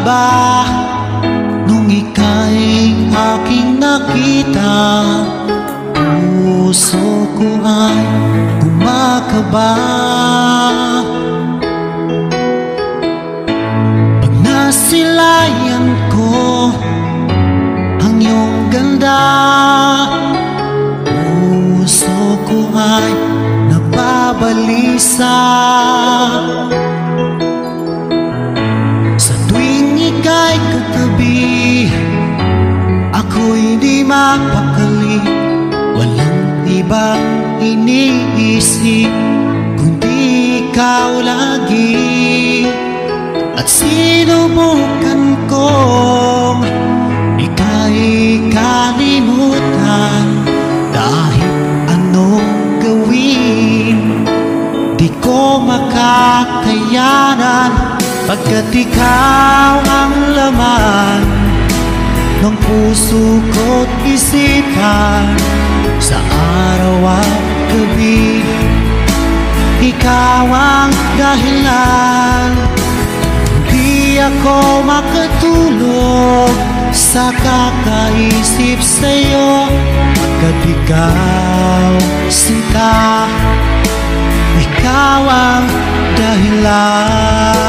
ba nung ika'y aking nakita? Puso ko ay kumakaba pag nasilayan ko ang iyong ganda. Puso ko ay nababalisa sa tuwing ika'y katabi. Ako'y di mapakali, walang ibang iniisip kundi ikaw lagi. At sinubukan kong ika'y kalimutan, kahit anong gawin di ko makakayanan, pagkat ikaw ang laman ng puso ko't isipan. Sa araw at gabi, ikaw ang dahilan. Di ako makatulog sa kakaisip sa'yo, pagkat ikaw, sinta, ikaw ang dahilan.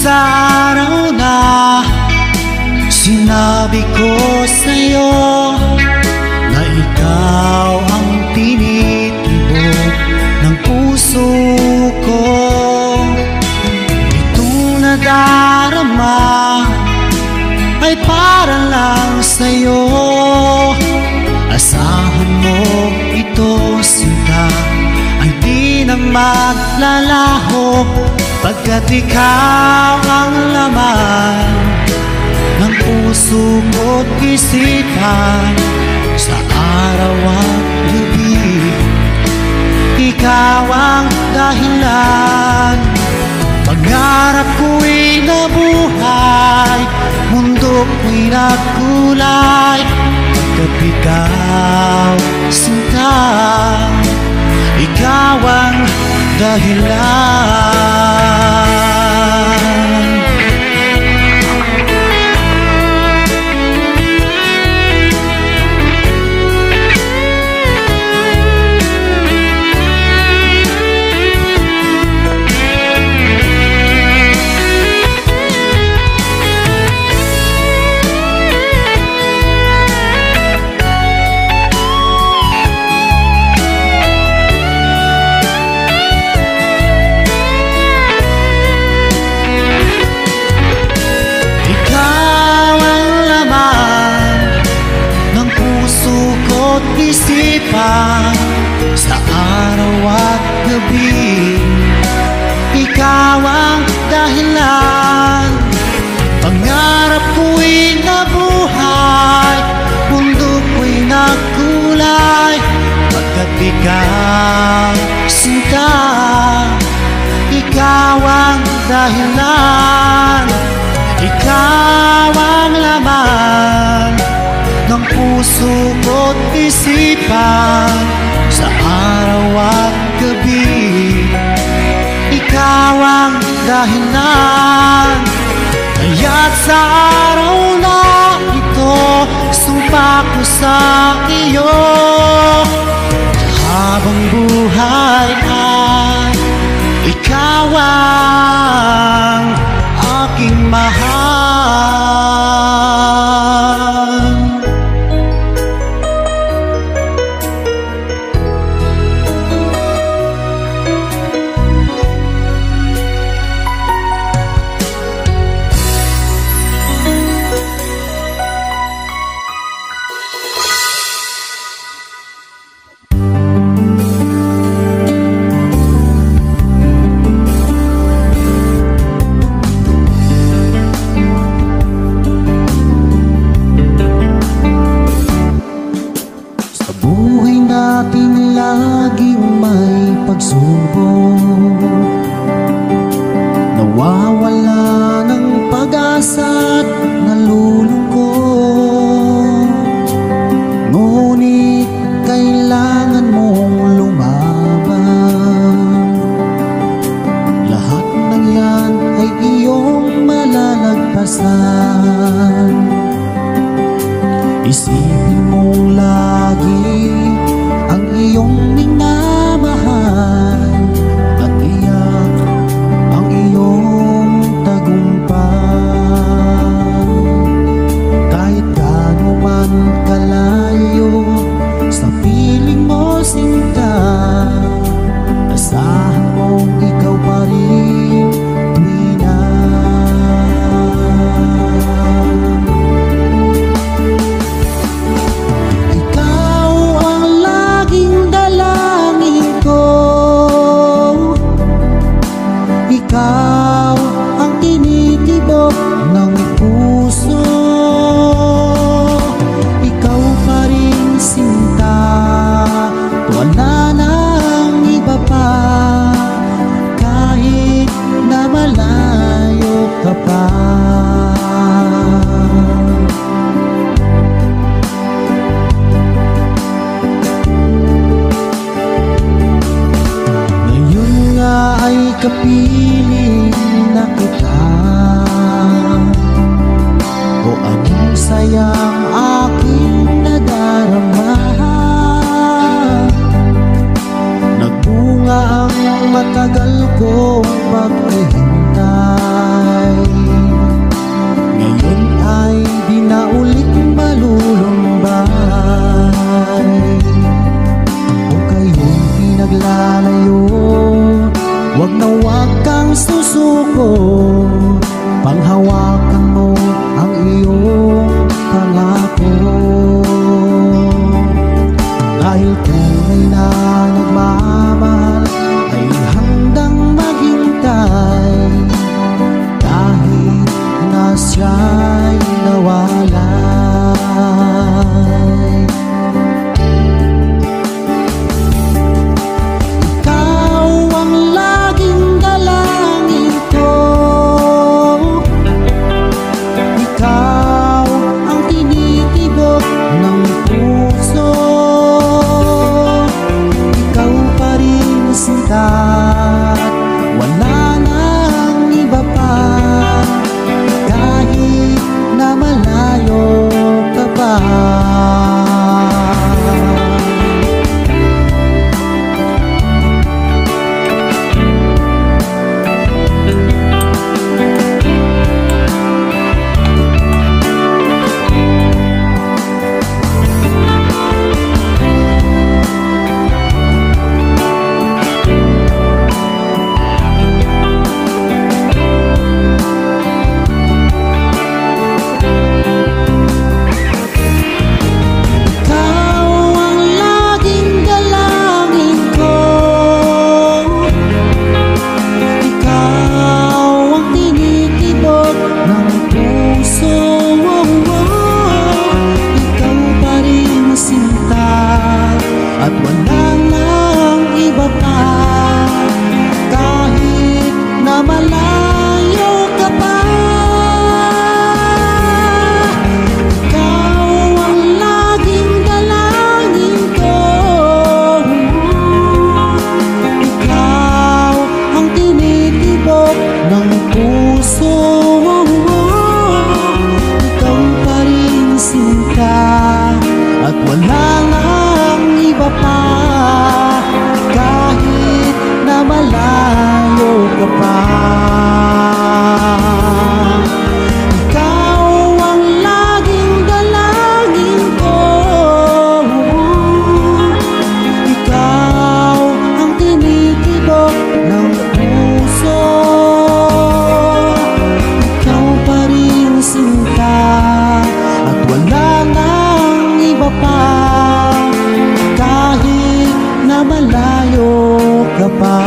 Sa araw na sinabi ko sa'yo na ikaw ang tinitibok ng puso ko, itong nadarama ay para lang sa'yo. Asahan mo ito, sinta, ay di na maglalaho, pagkat ikaw ang laman ng puso ko't isipan. Sa araw at gabi, ikaw ang dahilan. Pangarap ko'y nabuhay, mundo ko'y nagkulay, pagkat ikaw, sinta, ikaw ang dahilan. Isipan sa araw at gabi, ikaw ang dahilan. Pangarap ko'y nabuhay, mundo ko'y nagkulay, pagkat ikaw, sinta, ikaw ang dahilan. Ikaw ang laman ng puso ko't isipan. Sa araw at gabi, ikaw ang dahilan. Kaya't sa araw na ito, sumpa ko sa iyo, habang buhay ay ikaw ang aking mahal. Nawawala ng pag-asa kalikasan. Isipin mong lagi ang iyong minamahal at iyak ang iyong tagumpay. Kahit gaano man kalayo sa piling mo sinta, asahan mong ikaw pa rin tuwing na. Ikaw ang laging dalangin ko, ikaw ang tinitibok ng puso, ikaw pa rin sinta, wala nang iba pa, kahit na malayo ka pa. Ngayon nga ay kapiling na kita, o anong sayang aking nadarama. Nagbunga ang matagal kong paghihintay, ngayon ay di na ulit malulumbay. Kung kayo'y pinaglalayo, wag na wag kang susuko, panghawakan mo ang iyong pangako. Dahil tunay na nagmamahal ay handang maghintay, kahit na siya'y nawalay. Ikaw ang laging dalangin ko, ikaw ang tinitibok ng puso, ikaw pa rin sinta, wala nang iba pa, kahit na malayo ka pa. At wala nang iba pa, kahit na malayo ka pa. Ikaw ang laging dalangin ko, ikaw ang tinitibok ng puso, ikaw pa rin sinta, at wala nang iba pa, kahit na malayo ka pa. Ikaw ang laging dalangin ko, ikaw ang tinitibok ng puso, ikaw pa rin sinta, at wala nang iba pa, kahit na malayo ka pa.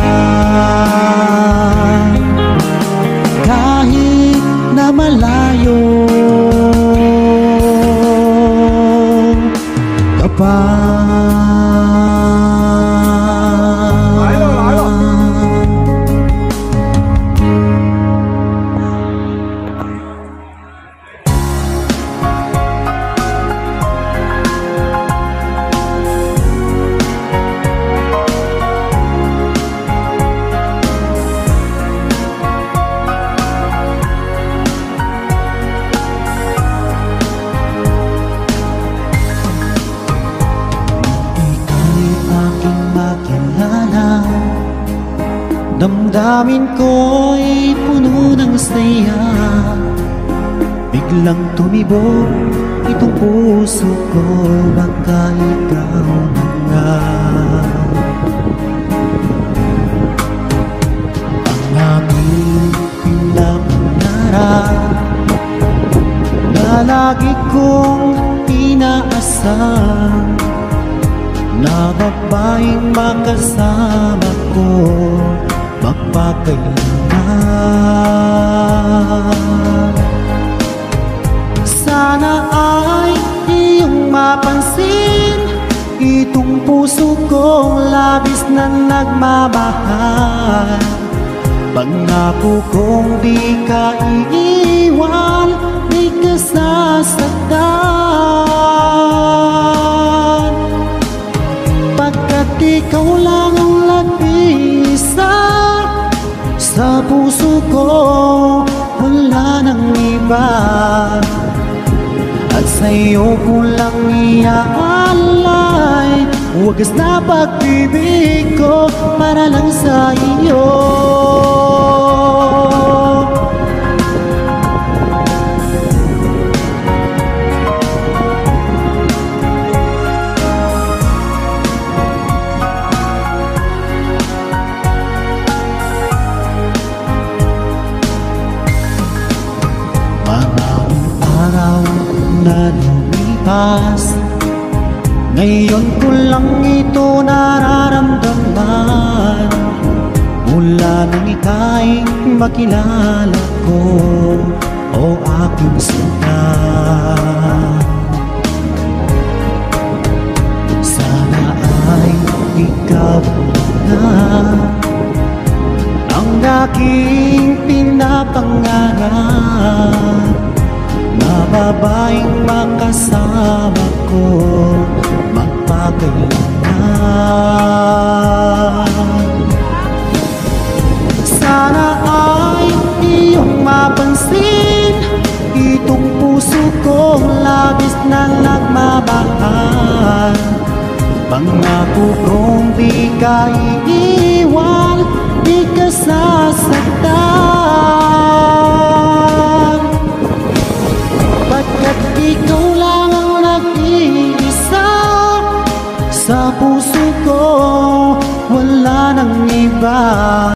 damdamin ko'y puno ng saya. Biglang tumibok itong puso ko, baka ikaw na nga. Ang aking pinapangarap na lagi kong inaasam, na babaeng makasama ko magpakailanman. Sana ay iyong mapansin itong puso kong labis na nagmamahal. Pangako kong di ka iiwan, di ka sasaktan, pagkat ikaw lang ang nag-iisa sa puso ko, wala nang iba. At sa'yo ko lang iaalay wagas na pag-ibig ko para lang sa iyo. Maraming araw na lumipas, ngayon ko lang ito nararamdaman. Mula nang ika'y makilala ko, o aking sinta. Sana ay ikaw na ang aking pinapangarap, na babaeng makasama ko magpakailanman. Sana ay iyong mapansin itong puso kong labis na nagmamahal. Pangako kong di ka iiwan, di ka sasaktan, pagkat ikaw lang ang nag-iisa sa puso ko, wala nang iba.